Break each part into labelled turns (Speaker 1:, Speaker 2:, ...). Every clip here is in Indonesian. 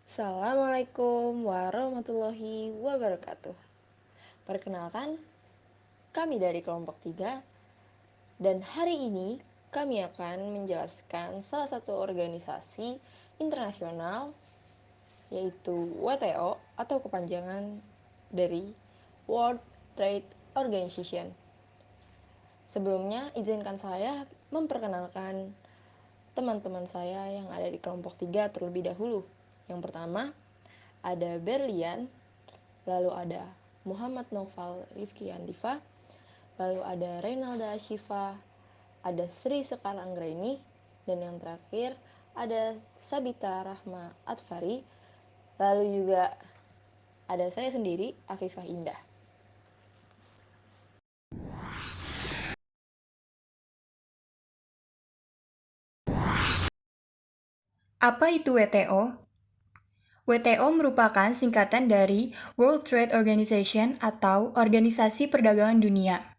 Speaker 1: Assalamualaikum warahmatullahi wabarakatuh. Perkenalkan, kami dari kelompok 3 dan hari ini kami akan menjelaskan salah satu organisasi internasional yaitu WTO atau kepanjangan dari World Trade Organization. Sebelumnya, izinkan saya memperkenalkan teman-teman saya yang ada di kelompok 3 terlebih dahulu. Yang pertama, ada Berlian, lalu ada Muhammad Noval Rifki Andifa, lalu ada Reynalda Ashifa, ada Sri Sekar Anggreni, dan yang terakhir ada Sabita Rahma Adfari, lalu juga ada saya sendiri, Afifah Indah.
Speaker 2: Apa itu WTO? WTO merupakan singkatan dari World Trade Organization atau Organisasi Perdagangan Dunia.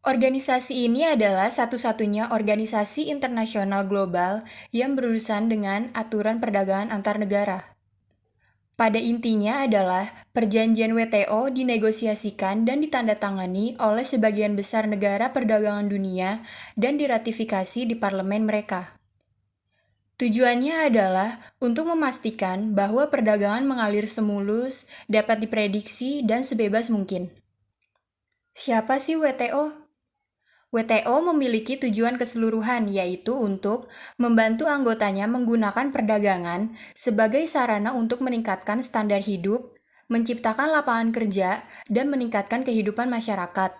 Speaker 2: Organisasi ini adalah satu-satunya organisasi internasional global yang berurusan dengan aturan perdagangan antar negara. Pada intinya adalah perjanjian WTO dinegosiasikan dan ditandatangani oleh sebagian besar negara perdagangan dunia dan diratifikasi di parlemen mereka. Tujuannya adalah untuk memastikan bahwa perdagangan mengalir semulus, dapat diprediksi, dan sebebas mungkin. Siapa sih WTO? WTO memiliki tujuan keseluruhan, yaitu untuk membantu anggotanya menggunakan perdagangan sebagai sarana untuk meningkatkan standar hidup, menciptakan lapangan kerja, dan meningkatkan kehidupan masyarakat.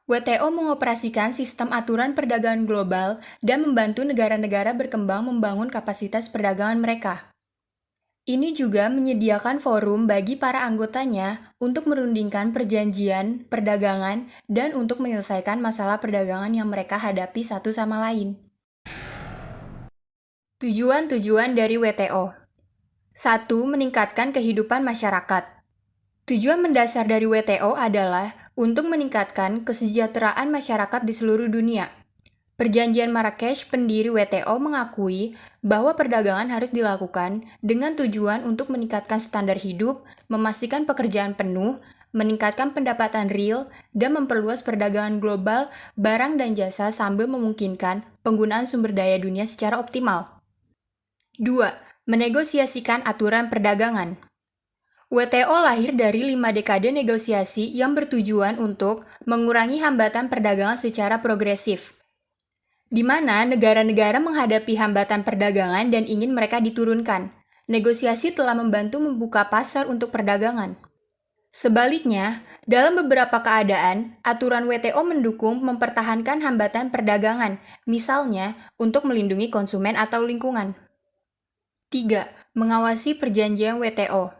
Speaker 2: WTO mengoperasikan sistem aturan perdagangan global dan membantu negara-negara berkembang membangun kapasitas perdagangan mereka. Ini juga menyediakan forum bagi para anggotanya untuk merundingkan perjanjian, perdagangan, dan untuk menyelesaikan masalah perdagangan yang mereka hadapi satu sama lain. Tujuan-tujuan dari WTO. 1. Meningkatkan kehidupan masyarakat. Tujuan mendasar dari WTO adalah untuk meningkatkan kesejahteraan masyarakat di seluruh dunia. Perjanjian Marrakesh pendiri WTO mengakui bahwa perdagangan harus dilakukan dengan tujuan untuk meningkatkan standar hidup, memastikan pekerjaan penuh, meningkatkan pendapatan real, dan memperluas perdagangan global barang dan jasa sambil memungkinkan penggunaan sumber daya dunia secara optimal. 2. Menegosiasikan aturan perdagangan. WTO lahir dari 5 dekade negosiasi yang bertujuan untuk mengurangi hambatan perdagangan secara progresif, di mana negara-negara menghadapi hambatan perdagangan dan ingin mereka diturunkan. Negosiasi telah membantu membuka pasar untuk perdagangan. Sebaliknya, dalam beberapa keadaan, aturan WTO mendukung mempertahankan hambatan perdagangan, misalnya untuk melindungi konsumen atau lingkungan. 3. Mengawasi perjanjian WTO.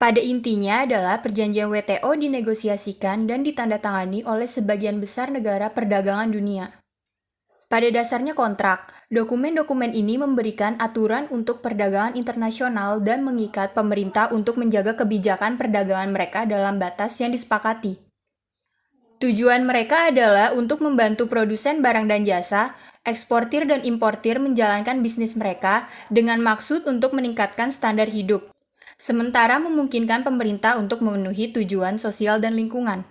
Speaker 2: Pada intinya adalah perjanjian WTO dinegosiasikan dan ditandatangani oleh sebagian besar negara perdagangan dunia. Pada dasarnya kontrak, dokumen-dokumen ini memberikan aturan untuk perdagangan internasional dan mengikat pemerintah untuk menjaga kebijakan perdagangan mereka dalam batas yang disepakati. Tujuan mereka adalah untuk membantu produsen barang dan jasa, eksportir dan importir menjalankan bisnis mereka dengan maksud untuk meningkatkan standar hidup, sementara memungkinkan pemerintah untuk memenuhi tujuan sosial dan lingkungan.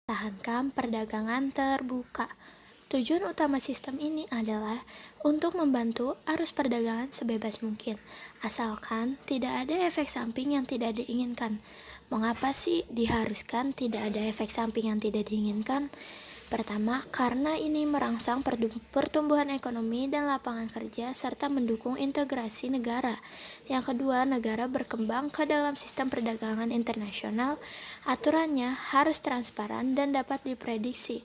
Speaker 3: Tahankan perdagangan terbuka. Tujuan utama sistem ini adalah untuk membantu arus perdagangan sebebas mungkin, asalkan tidak ada efek samping yang tidak diinginkan. Mengapa sih diharuskan tidak ada efek samping yang tidak diinginkan? Pertama, karena ini merangsang pertumbuhan ekonomi dan lapangan kerja serta mendukung integrasi negara. Yang kedua, negara berkembang ke dalam sistem perdagangan internasional. Aturannya harus transparan dan dapat diprediksi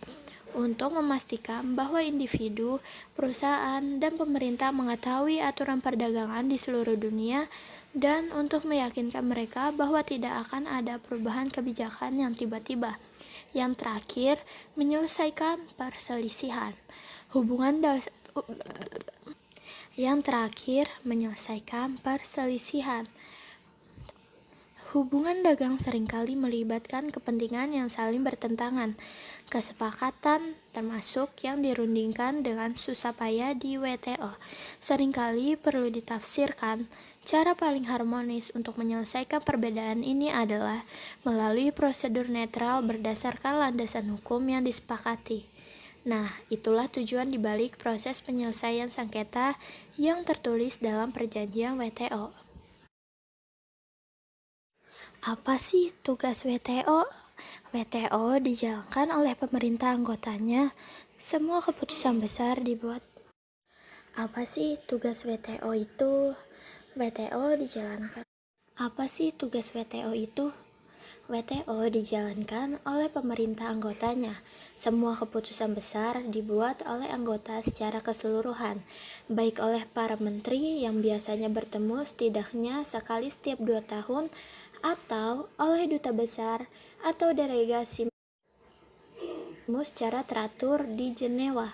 Speaker 3: untuk memastikan bahwa individu, perusahaan, dan pemerintah mengetahui aturan perdagangan di seluruh dunia dan untuk meyakinkan mereka bahwa tidak akan ada perubahan kebijakan yang tiba-tiba. Yang terakhir, menyelesaikan perselisihan. Hubungan dagang seringkali melibatkan kepentingan yang saling bertentangan. kesepakatan termasuk yang dirundingkan dengan susah payah di WTO. Seringkali perlu ditafsirkan, cara paling harmonis untuk menyelesaikan perbedaan ini adalah melalui prosedur netral berdasarkan landasan hukum yang disepakati. Nah, itulah tujuan dibalik proses penyelesaian sengketa yang tertulis dalam perjanjian WTO. Apa sih tugas WTO? WTO dijalankan oleh pemerintah anggotanya. Semua keputusan besar dibuat. Apa sih tugas WTO itu? WTO dijalankan. Apa sih tugas WTO itu? WTO dijalankan oleh pemerintah anggotanya. Semua keputusan besar dibuat oleh anggota secara keseluruhan, baik oleh para menteri yang biasanya bertemu setidaknya sekali setiap 2 tahun, atau oleh duta besar atau delegasi secara teratur di Jenewa.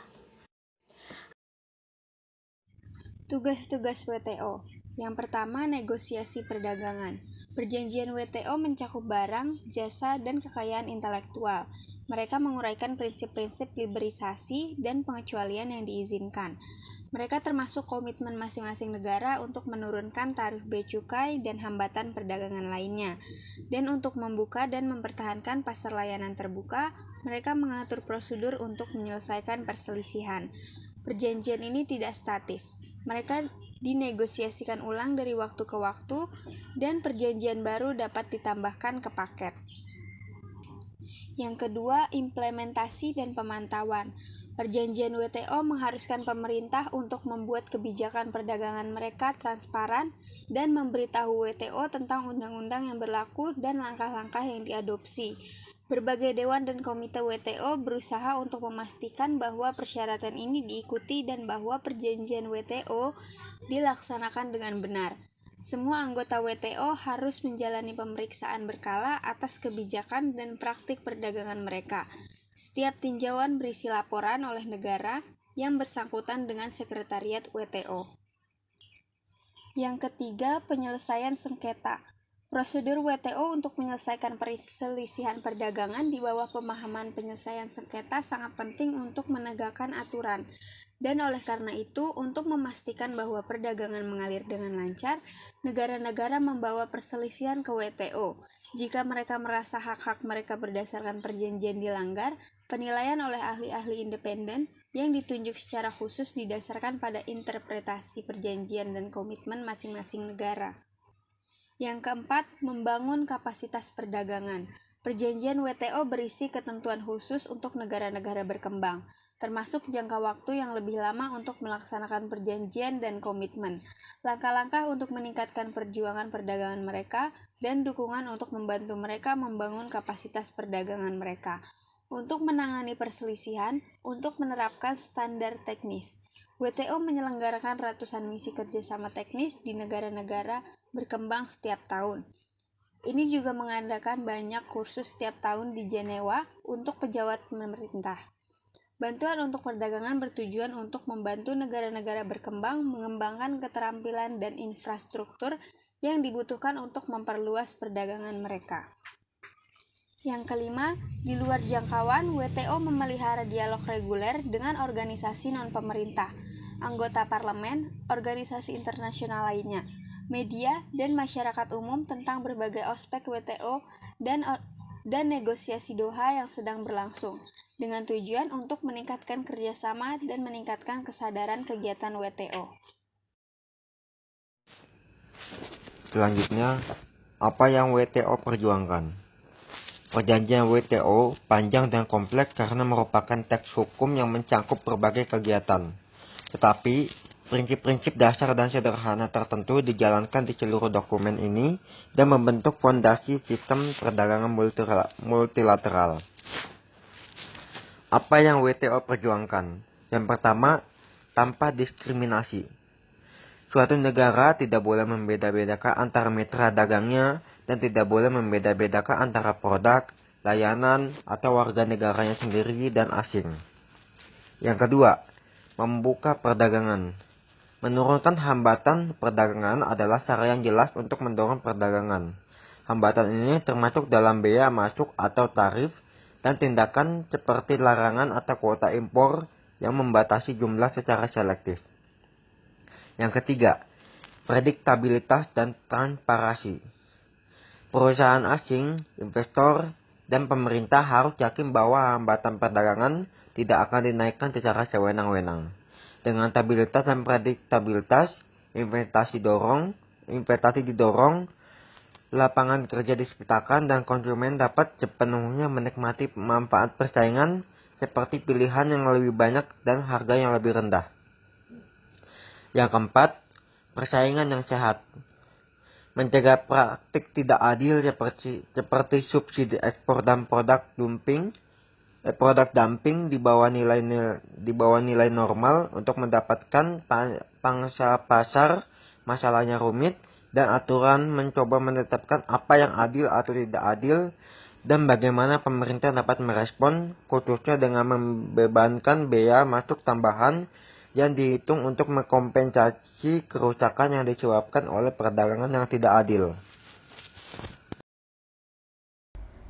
Speaker 2: Tugas-tugas WTO. Yang pertama, negosiasi perdagangan. Perjanjian WTO mencakup barang, jasa, dan kekayaan intelektual. Mereka menguraikan prinsip-prinsip liberalisasi dan pengecualian yang diizinkan. Mereka termasuk komitmen masing-masing negara untuk menurunkan tarif bea cukai dan hambatan perdagangan lainnya. Dan untuk membuka dan mempertahankan pasar layanan terbuka, mereka mengatur prosedur untuk menyelesaikan perselisihan. Perjanjian ini tidak statis. Mereka dinegosiasikan ulang dari waktu ke waktu, dan perjanjian baru dapat ditambahkan ke paket. Yang kedua, implementasi dan pemantauan. Perjanjian WTO mengharuskan pemerintah untuk membuat kebijakan perdagangan mereka transparan dan memberitahu WTO tentang undang-undang yang berlaku dan langkah-langkah yang diadopsi. Berbagai dewan dan komite WTO berusaha untuk memastikan bahwa persyaratan ini diikuti dan bahwa perjanjian WTO dilaksanakan dengan benar. Semua anggota WTO harus menjalani pemeriksaan berkala atas kebijakan dan praktik perdagangan mereka. Setiap tinjauan berisi laporan oleh negara yang bersangkutan dengan sekretariat WTO. Yang ketiga, penyelesaian sengketa. Prosedur WTO untuk menyelesaikan perselisihan perdagangan di bawah pemahaman penyelesaian sengketa sangat penting untuk menegakkan aturan. Dan oleh karena itu, untuk memastikan bahwa perdagangan mengalir dengan lancar, negara-negara membawa perselisihan ke WTO. Jika mereka merasa hak-hak mereka berdasarkan perjanjian dilanggar, penilaian oleh ahli-ahli independen yang ditunjuk secara khusus didasarkan pada interpretasi perjanjian dan komitmen masing-masing negara. Yang keempat, membangun kapasitas perdagangan. Perjanjian WTO berisi ketentuan khusus untuk negara-negara berkembang, termasuk jangka waktu yang lebih lama untuk melaksanakan perjanjian dan komitmen, langkah-langkah untuk meningkatkan perjuangan perdagangan mereka, dan dukungan untuk membantu mereka membangun kapasitas perdagangan mereka. Untuk menangani perselisihan, untuk menerapkan standar teknis. WTO menyelenggarakan ratusan misi kerjasama teknis di negara-negara berkembang setiap tahun. Ini juga mengadakan banyak kursus setiap tahun di Jenewa untuk pejabat pemerintah. Bantuan untuk perdagangan bertujuan untuk membantu negara-negara berkembang mengembangkan keterampilan dan infrastruktur yang dibutuhkan untuk memperluas perdagangan mereka. Yang kelima, di luar jangkauan, WTO memelihara dialog reguler dengan organisasi non-pemerintah, anggota parlemen, organisasi internasional lainnya, media, dan masyarakat umum tentang berbagai aspek WTO dan negosiasi Doha yang sedang berlangsung, dengan tujuan untuk meningkatkan kerjasama dan meningkatkan kesadaran kegiatan WTO.
Speaker 4: Selanjutnya, apa yang WTO perjuangkan? Perjanjian WTO panjang dan kompleks karena merupakan teks hukum yang mencakup berbagai kegiatan. Tetapi, prinsip-prinsip dasar dan sederhana tertentu dijalankan di seluruh dokumen ini dan membentuk fondasi sistem perdagangan multilateral. Apa yang WTO perjuangkan? Yang pertama, tanpa diskriminasi. Suatu negara tidak boleh membeda-bedakan antara mitra dagangnya dan tidak boleh membeda-bedakan antara produk, layanan, atau warga negaranya sendiri dan asing. Yang kedua, membuka perdagangan. Menurunkan hambatan perdagangan adalah cara yang jelas untuk mendorong perdagangan. Hambatan ini termasuk dalam bea masuk atau tarif, dan tindakan seperti larangan atau kuota impor yang membatasi jumlah secara selektif. Yang ketiga, prediktabilitas dan transparansi. Perusahaan asing, investor, dan pemerintah harus yakin bahwa hambatan perdagangan tidak akan dinaikkan secara sewenang-wenang. Dengan stabilitas dan prediktabilitas, investasi didorong, lapangan kerja diciptakan, dan konsumen dapat sepenuhnya menikmati manfaat persaingan seperti pilihan yang lebih banyak dan harga yang lebih rendah. Yang keempat, persaingan yang sehat. Mencegah praktik tidak adil seperti subsidi ekspor dan produk dumping di bawah nilai normal untuk mendapatkan pangsa pasar. Masalahnya rumit, dan aturan mencoba menetapkan apa yang adil atau tidak adil dan bagaimana pemerintah dapat merespon, khususnya dengan membebankan bea masuk tambahan yang dihitung untuk mengkompensasi kerusakan yang disebabkan oleh perdagangan yang tidak adil.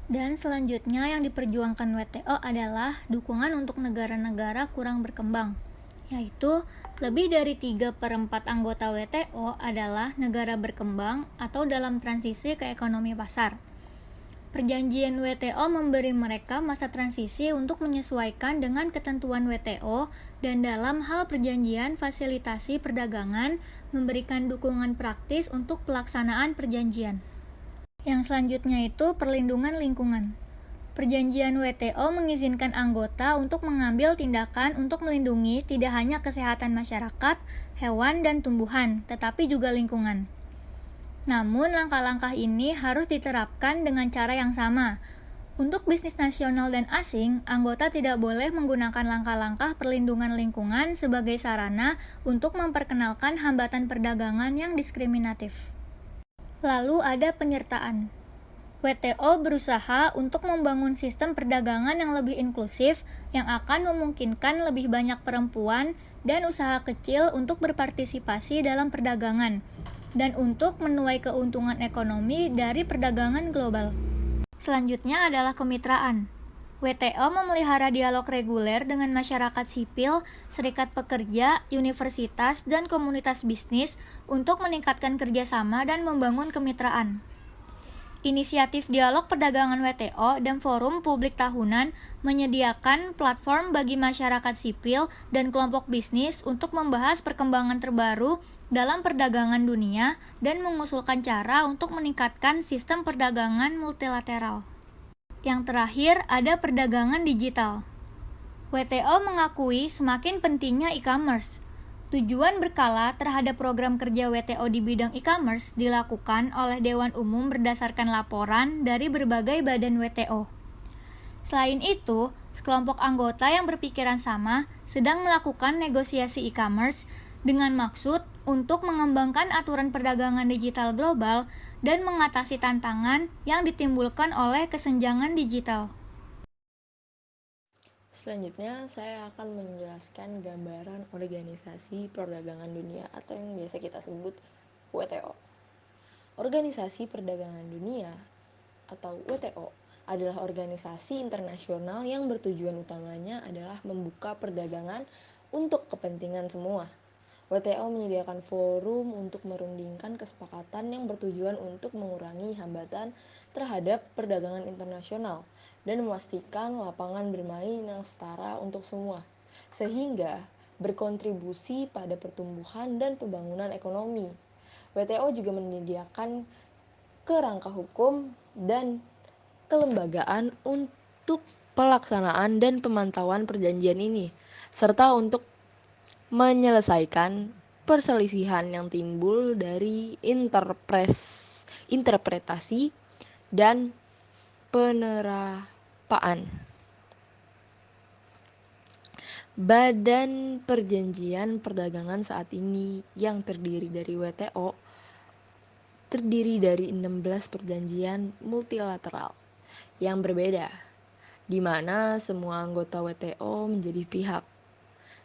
Speaker 3: Dan selanjutnya yang diperjuangkan WTO adalah dukungan untuk negara-negara kurang berkembang, yaitu lebih dari 3/4 anggota WTO adalah negara berkembang atau dalam transisi ke ekonomi pasar. Perjanjian WTO memberi mereka masa transisi untuk menyesuaikan dengan ketentuan WTO dan dalam hal perjanjian fasilitasi perdagangan memberikan dukungan praktis untuk pelaksanaan perjanjian. Yang selanjutnya itu perlindungan lingkungan. Perjanjian WTO mengizinkan anggota untuk mengambil tindakan untuk melindungi tidak hanya kesehatan masyarakat, hewan, dan tumbuhan, tetapi juga lingkungan. Namun, langkah-langkah ini harus diterapkan dengan cara yang sama. Untuk bisnis nasional dan asing, anggota tidak boleh menggunakan langkah-langkah perlindungan lingkungan sebagai sarana untuk memperkenalkan hambatan perdagangan yang diskriminatif. Lalu ada penyertaan. WTO berusaha untuk membangun sistem perdagangan yang lebih inklusif yang akan memungkinkan lebih banyak perempuan dan usaha kecil untuk berpartisipasi dalam perdagangan dan untuk menuai keuntungan ekonomi dari perdagangan global. Selanjutnya adalah kemitraan. WTO memelihara dialog reguler dengan masyarakat sipil, serikat pekerja, universitas, dan komunitas bisnis untuk meningkatkan kerjasama dan membangun kemitraan. Inisiatif Dialog Perdagangan WTO dan Forum Publik Tahunan menyediakan platform bagi masyarakat sipil dan kelompok bisnis untuk membahas perkembangan terbaru dalam perdagangan dunia dan mengusulkan cara untuk meningkatkan sistem perdagangan multilateral. Yang terakhir ada perdagangan digital. WTO mengakui semakin pentingnya e-commerce. Tujuan berkala terhadap program kerja WTO di bidang e-commerce dilakukan oleh Dewan Umum berdasarkan laporan dari berbagai badan WTO. Selain itu, sekelompok anggota yang berpikiran sama sedang melakukan negosiasi e-commerce dengan maksud untuk mengembangkan aturan perdagangan digital global dan mengatasi tantangan yang ditimbulkan oleh kesenjangan digital.
Speaker 1: Selanjutnya, saya akan menjelaskan gambaran Organisasi Perdagangan Dunia atau yang biasa kita sebut WTO. Organisasi Perdagangan Dunia atau WTO adalah organisasi internasional yang bertujuan utamanya adalah membuka perdagangan untuk kepentingan semua. WTO menyediakan forum untuk merundingkan kesepakatan yang bertujuan untuk mengurangi hambatan terhadap perdagangan internasional dan memastikan lapangan bermain yang setara untuk semua, sehingga berkontribusi pada pertumbuhan dan pembangunan ekonomi. WTO juga menyediakan kerangka hukum dan kelembagaan untuk pelaksanaan dan pemantauan perjanjian ini, serta untuk menyelesaikan perselisihan yang timbul dari interpretasi dan penerapan. Badan Perjanjian Perdagangan saat ini yang terdiri dari WTO terdiri dari 16 perjanjian multilateral yang berbeda, di mana semua anggota WTO menjadi pihak,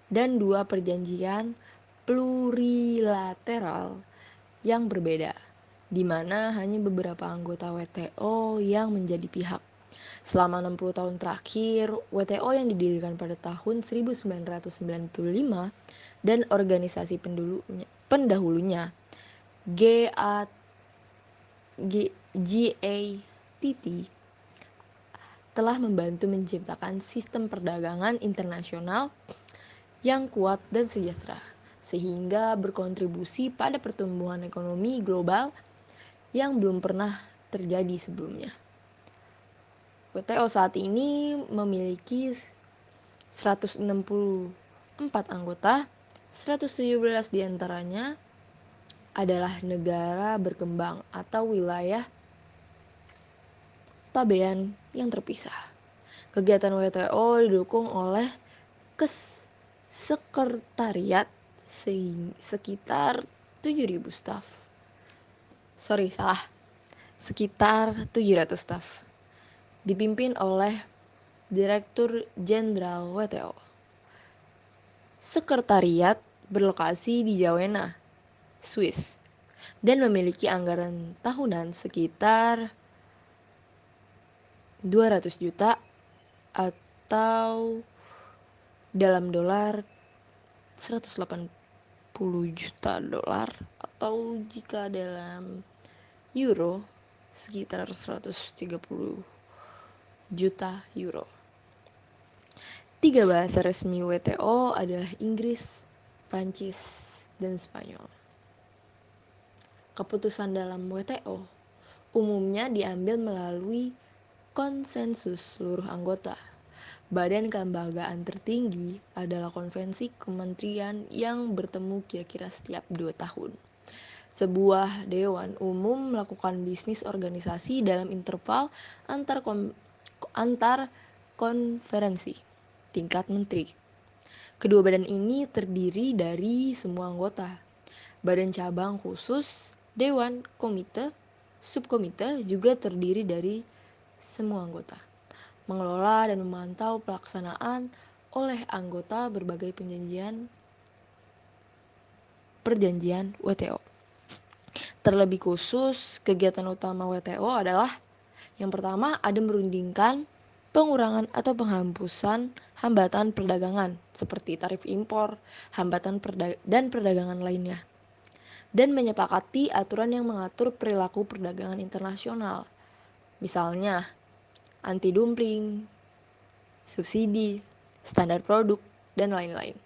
Speaker 1: dan 2 perjanjian plurilateral yang berbeda, di mana hanya beberapa anggota WTO yang menjadi pihak. Selama 60 tahun terakhir, WTO yang didirikan pada tahun 1995 dan organisasi pendahulunya GATT telah membantu menciptakan sistem perdagangan internasional yang kuat dan sejahtera, sehingga berkontribusi pada pertumbuhan ekonomi global yang belum pernah terjadi sebelumnya. WTO saat ini memiliki 164 anggota, 117 diantaranya adalah negara berkembang atau wilayah pabean yang terpisah. Kegiatan WTO didukung oleh sekretariat sekitar 7.000 staf. Sekitar 700 staf. Dipimpin oleh Direktur Jenderal WTO. Sekretariat berlokasi di Jawena, Swiss, dan memiliki anggaran tahunan sekitar 200 juta atau dalam dolar 180 juta dolar, atau jika dalam euro sekitar 130 juta euro. 3 bahasa resmi WTO adalah Inggris, Prancis, dan Spanyol. Keputusan dalam WTO umumnya diambil melalui konsensus seluruh anggota. Badan kelembagaan tertinggi adalah konvensi kementerian yang bertemu kira-kira setiap 2 tahun. Sebuah dewan umum melakukan bisnis organisasi dalam interval antar konferensi tingkat menteri. Kedua badan ini terdiri dari semua anggota. Badan cabang khusus, dewan, komite, subkomite juga terdiri dari semua anggota. Mengelola dan memantau pelaksanaan oleh anggota berbagai perjanjian WTO. Terlebih khusus, kegiatan utama WTO adalah yang pertama, ada merundingkan pengurangan atau penghapusan hambatan perdagangan seperti tarif impor, hambatan dan perdagangan lainnya, dan menyepakati aturan yang mengatur perilaku perdagangan internasional, misalnya anti-dumping, subsidi, standar produk, dan lain-lain.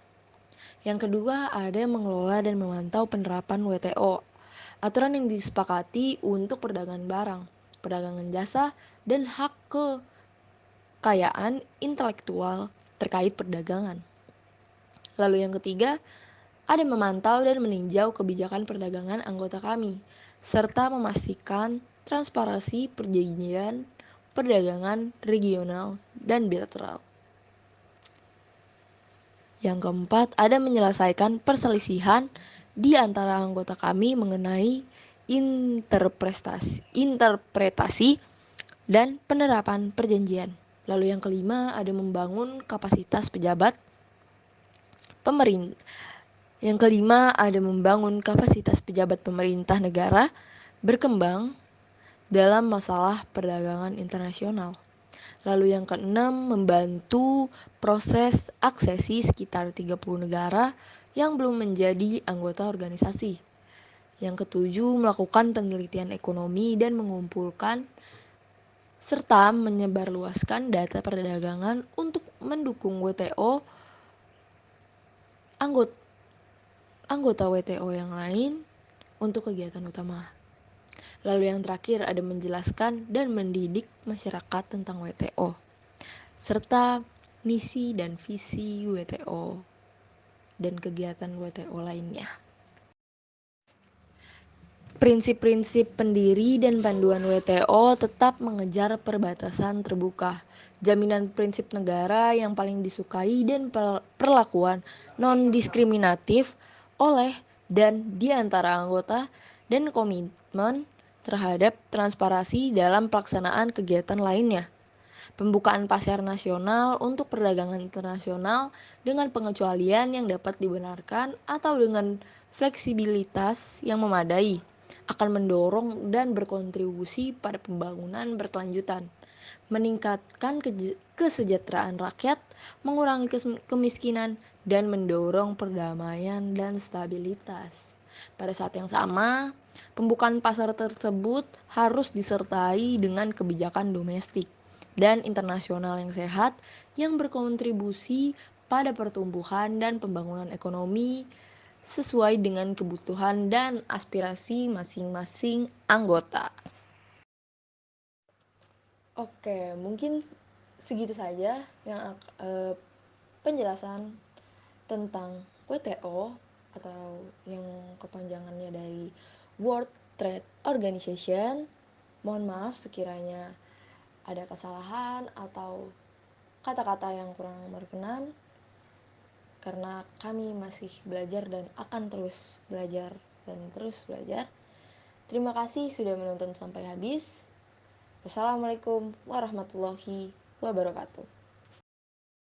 Speaker 1: Yang kedua, ada mengelola dan memantau penerapan WTO, aturan yang disepakati untuk perdagangan barang, perdagangan jasa, dan hak kekayaan intelektual terkait perdagangan. Lalu yang ketiga, ada memantau dan meninjau kebijakan perdagangan anggota kami, serta memastikan transparansi perjanjian perdagangan regional dan bilateral. Yang keempat, ada menyelesaikan perselisihan di antara anggota kami mengenai interpretasi dan penerapan perjanjian. Lalu yang kelima, ada membangun kapasitas pejabat pemerintah. Yang kelima, ada membangun kapasitas pejabat pemerintah negara berkembang dalam masalah perdagangan internasional. Lalu yang keenam, membantu proses aksesi sekitar 30 negara yang belum menjadi anggota organisasi. Yang ketujuh, melakukan penelitian ekonomi dan mengumpulkan serta menyebarluaskan data perdagangan untuk mendukung WTO, anggota WTO yang lain untuk kegiatan utama. Lalu yang terakhir, ada menjelaskan dan mendidik masyarakat tentang WTO, serta misi dan visi WTO dan kegiatan WTO lainnya. Prinsip-prinsip pendiri dan panduan WTO tetap mengejar perbatasan terbuka, jaminan prinsip negara yang paling disukai dan perlakuan non-diskriminatif oleh dan di antara anggota, dan komitmen terhadap transparansi dalam pelaksanaan kegiatan lainnya. Pembukaan pasar nasional untuk perdagangan internasional dengan pengecualian yang dapat dibenarkan atau dengan fleksibilitas yang memadai akan mendorong dan berkontribusi pada pembangunan berkelanjutan, meningkatkan kesejahteraan rakyat, mengurangi kemiskinan, dan mendorong perdamaian dan stabilitas. Pada saat yang sama, pembukaan pasar tersebut harus disertai dengan kebijakan domestik dan internasional yang sehat yang berkontribusi pada pertumbuhan dan pembangunan ekonomi sesuai dengan kebutuhan dan aspirasi masing-masing anggota. Oke, mungkin segitu saja yang penjelasan tentang WTO atau yang kepanjangannya dari World Trade Organization. Mohon maaf sekiranya ada kesalahan atau kata-kata yang kurang berkenan, karena kami masih belajar dan akan terus belajar dan terus belajar. Terima kasih sudah menonton sampai habis. Wassalamualaikum warahmatullahi wabarakatuh.